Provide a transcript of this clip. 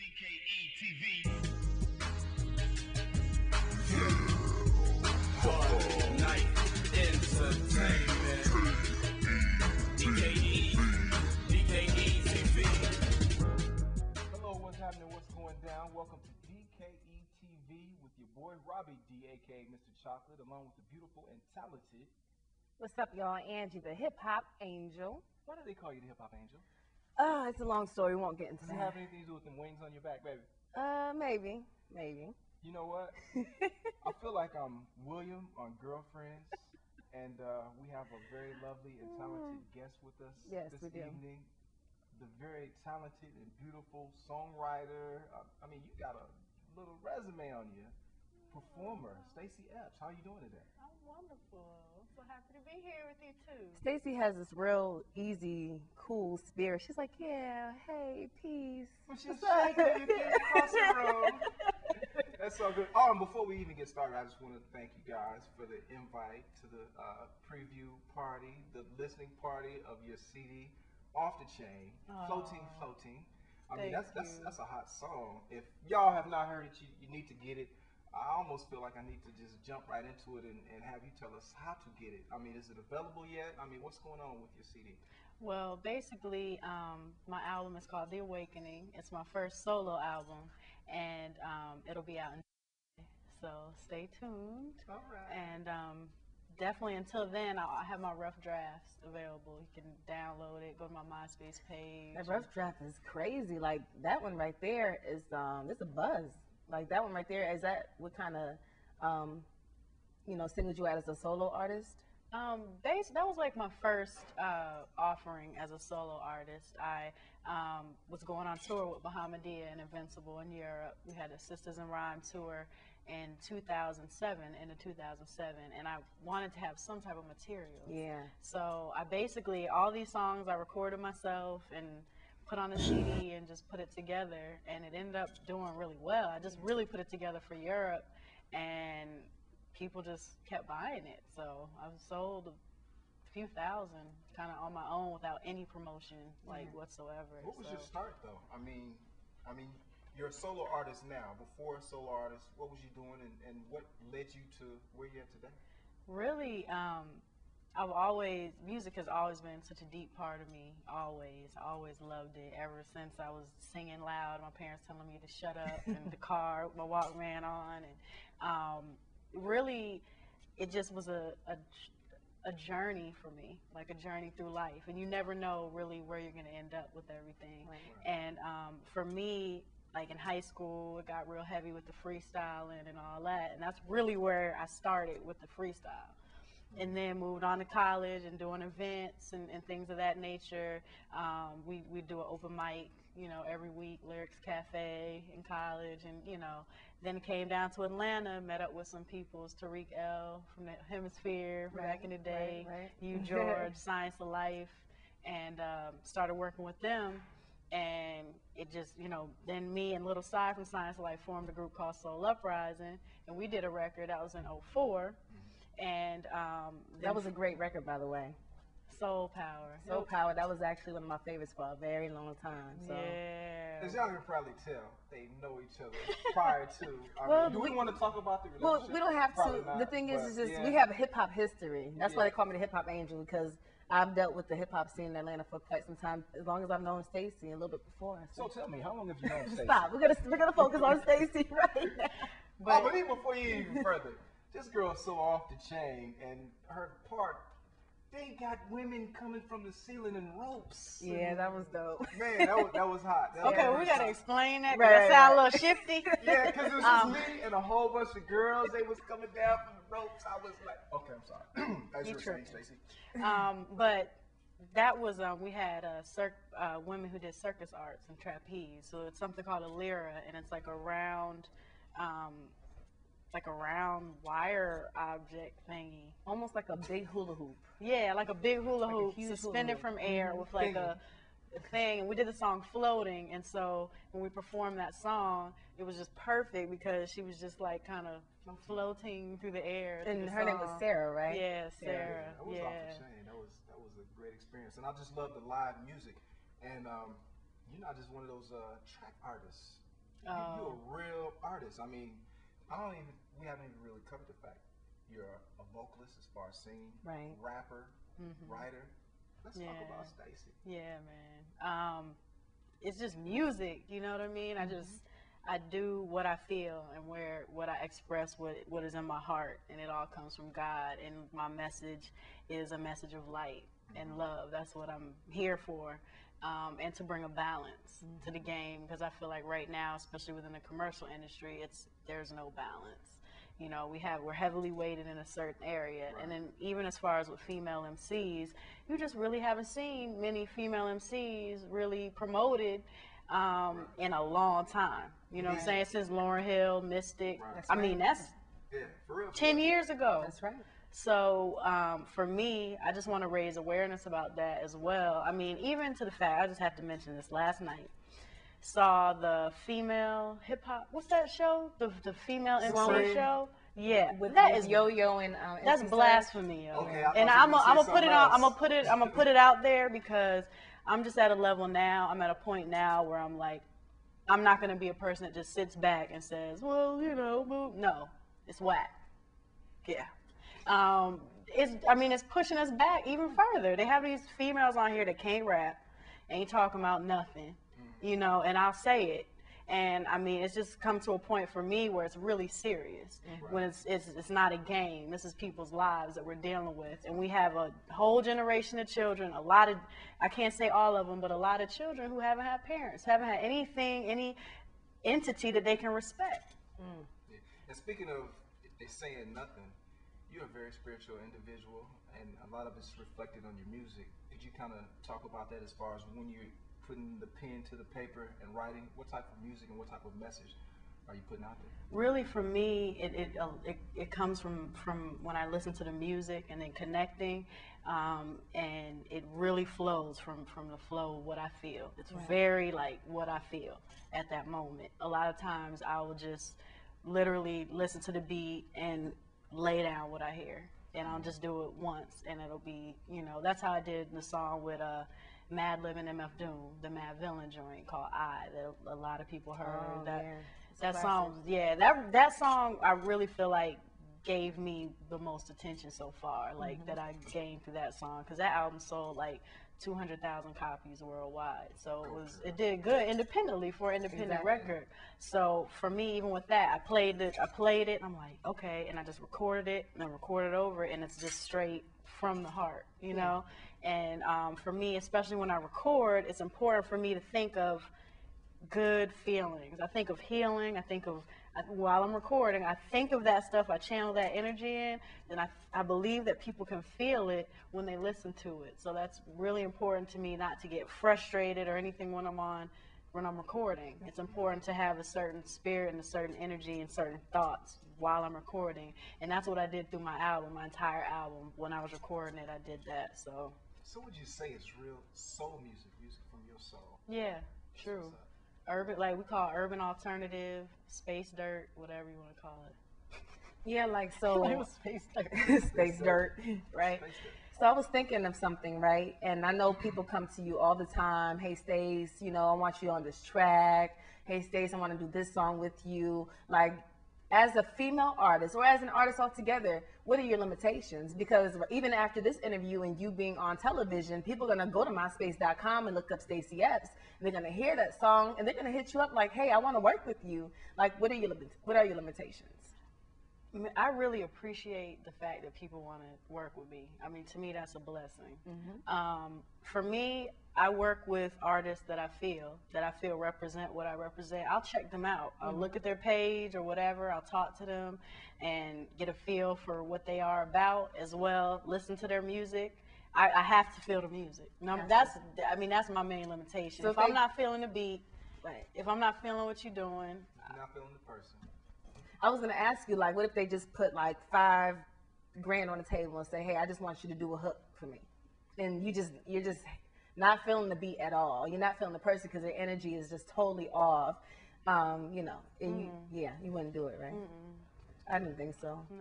DKE-TV. Night entertainment. DKE-TV. Hello, what's happening? What's going down? Welcome to DKE-TV with your boy Robbie D, aka Mr. Chocolate, along with the beautiful and talented. What's up, y'all? Angie, the hip hop angel. Why do they call you the hip hop angel? It's a long story. We won't get into Does it that. have anything to do with them wings on your back, baby? Maybe. You know what? I feel like I'm William on Girlfriends, and we have a very lovely and talented guest with us Yes, this we do. evening. The very talented and beautiful songwriter. I mean, you got a little resume on you. Performer, Stacy Epps. How you doing today? I'm wonderful. I'm so happy to be here with you too. Stacy has this real easy, cool spirit. She's like, yeah, hey, peace. But she's shaking you across the room. That's so good. Oh, and before we even get started, I just want to thank you guys for the invite to the preview party, the listening party of your CD, Off the Chain, Floating. I mean, that's a hot song. If y'all have not heard it, you need to get it. I almost feel like I need to just jump right into it and have you tell us how to get it. I mean, is it available yet? I mean, what's going on with your CD? Well, basically, my album is called The Awakening. It's my first solo album, and it'll be out in so stay tuned. All right. And definitely until then, I'll have my rough drafts available. You can download it, go to my MySpace page. That rough draft is crazy. Like, that one right there is, it's a buzz. Like, that one right there, is that what kind of, singled you out as a solo artist? That was like my first offering as a solo artist. I was going on tour with Bahamadia and Invincible in Europe. We had a Sisters in Rhyme tour in 2007, and I wanted to have some type of material. Yeah. So I basically, all these songs I recorded myself and put on a CD and just put it together, and it ended up doing really well. I just really put it together for Europe, and people just kept buying it. So I've sold a few thousand kind of on my own without any promotion whatsoever. What was your start though? I mean, you're a solo artist now. Before a solo artist, what was you doing, and what led you to where you're at today? Really, music has always been such a deep part of me, always. I always loved it ever since I was singing loud, my parents telling me to shut up in the car with my Walkman on. And really, it just was a journey for me, like a journey through life. And you never know really where you're going to end up with everything. Right. And for me, like in high school, it got real heavy with the freestyling and all that. And that's really where I started with the freestyle. And then moved on to college and doing events and things of that nature. We do an open mic, every week, Lyrics Cafe in college. And, then came down to Atlanta, met up with some people, Tariq L from the Hemisphere from back in the day, right. you, George, Science of Life, and started working with them. And it just, then me and Little Cy from Science of Life formed a group called Soul Uprising, and we did a record that was in '04. And That was a great record, by the way. Soul Power. Soul Power, that was actually one of my favorites for a very long time. So. Yeah. As y'all can probably tell, they know each other prior to. Do we want to talk about the Well, relationship? we don't have Probably to. not, The thing is but just yeah. we have a hip hop history. That's why Yeah. they call me the hip hop angel, because I've dealt with the hip hop scene in Atlanta for quite some time, as long as I've known Stacy, a little bit before. So tell me, how long have you known Stacy? Stop. We're gonna focus on Stacy right now. But even before you even further, this girl is so off the chain, and her part, they got women coming from the ceiling in ropes. Yeah, that was dope. Man, that was hot. That Okay, was we gotta hot. explain that. 'Cause Right, that sound right. a little shifty. Yeah, because it was just me and a whole bunch of girls. They was coming down from the ropes. I was like, okay, I'm sorry. As you were saying, tripping. Stacey. But that was we had women who did circus arts and trapeze. So it's something called a lyra, and it's like a round wire object thingy. Almost like a big hula hoop. Yeah, like a big hula Like a hoop huge hula suspended hoop. from air with like a thing. And we did the song Floating, and so when we performed that song, it was just perfect because she was just like kind of floating through the air. through And the her name was song. Sarah, right? Yeah, Sarah. That was off the chain. That was a great experience, and I just love the live music. And you're not just one of those track artists. You're a real artist. I mean, we haven't even really covered the fact you're a vocalist as far as singing, Right. rapper, writer. Let's talk about Stacy. Yeah, man. It's just music, you know what I mean? I do what I feel and what I express, what is in my heart, and it all comes from God. And my message is a message of light and love. That's what I'm here for, and to bring a balance to the game, because I feel like right now, especially within the commercial industry, there's no balance. You know, we're heavily weighted in a certain area, and then even as far as with female MCs, you just really haven't seen many female MCs really promoted in a long time. You know what I'm saying? Since Lauryn Hill, Mystic. I mean, that's for real. 10 years ago. That's right. So for me, I just want to raise awareness about that as well. I mean, even to the fact, I just have to mention this, last night saw the female hip hop, what's that show? The female MC show? Yeah. With that is Yo-Yo and that's MC blasphemy, yo. Okay, and I'm gonna put it on. I'm gonna put it out there, because I'm just at a level now. I'm at a point now where I'm like, I'm not gonna be a person that just sits back and says, well, you know, no, it's whack. Yeah. It's pushing us back even further. They have these females on here that can't rap, ain't talking about nothing, you know, and I'll say it. And I mean, it's just come to a point for me where it's really serious. When it's not a game. This is people's lives that we're dealing with, and we have a whole generation of children. I can't say all of them, but a lot of children who haven't had parents, haven't had any entity that they can respect. Yeah. And speaking of they saying nothing, you're a very spiritual individual, and a lot of it's reflected on your music. Could you kind of talk about that as far as when you're putting the pen to the paper and writing? What type of music and what type of message are you putting out there? Really, for me, it comes from when I listen to the music and then connecting, and it really flows from the flow of what I feel. It's very like what I feel at that moment. A lot of times I will just literally listen to the beat and lay down what I hear, and I'll just do it once, and it'll be, you know, that's how I did the song with Madlib and MF Doom, the Mad Villain joint called I, that a lot of people heard. That song, that song I really feel like gave me the most attention so far, like that I gained through that song, because that album sold like 200,000 copies worldwide. So it did good independently for an independent record. So for me, even with that, I played it, and I'm like, okay, and I just recorded it and then recorded over it, and it's just straight from the heart, you know? And for me, especially when I record, it's important for me to think of good feelings. I think of healing. I think of, while I'm recording, I think of that stuff. I channel that energy in, and I believe that people can feel it when they listen to it. So that's really important to me, not to get frustrated or anything when I'm recording. It's important to have a certain spirit and a certain energy and certain thoughts while I'm recording. And that's what I did through my album, my entire album. When I was recording it, I did that. So would you say it's real soul music from your soul? Yeah, true. Urban, like we call urban alternative, space dirt, whatever you want to call it. Yeah, like so. It was space dirt. Space dirt, right? So I was thinking of something, right? And I know people come to you all the time. Hey, Stace, you know, I want you on this track. Hey, Stace, I want to do this song with you. Like, as a female artist or as an artist altogether, what are your limitations? Because even after this interview and you being on television, people are going to go to myspace.com and look up Stacy Epps, and they're going to hear that song, and they're going to hit you up like, hey, I want to work with you. Like, what are your limitations? I mean, I really appreciate the fact that people want to work with me. I mean, to me, that's a blessing. For me, I work with artists that I feel represent what I represent. I'll check them out. I'll look at their page or whatever. I'll talk to them and get a feel for what they are about as well. Listen to their music. I have to feel the music. That's my main limitation. So if I'm not feeling the beat, if I'm not feeling what you're doing, you're not feeling the person. I was going to ask you, like, what if they just put like $5 grand on the table and say, hey, I just want you to do a hook for me, and you're just not feeling the beat at all. You're not feeling the person because their energy is just totally off. You know, and you wouldn't do it, right? I didn't think so. No.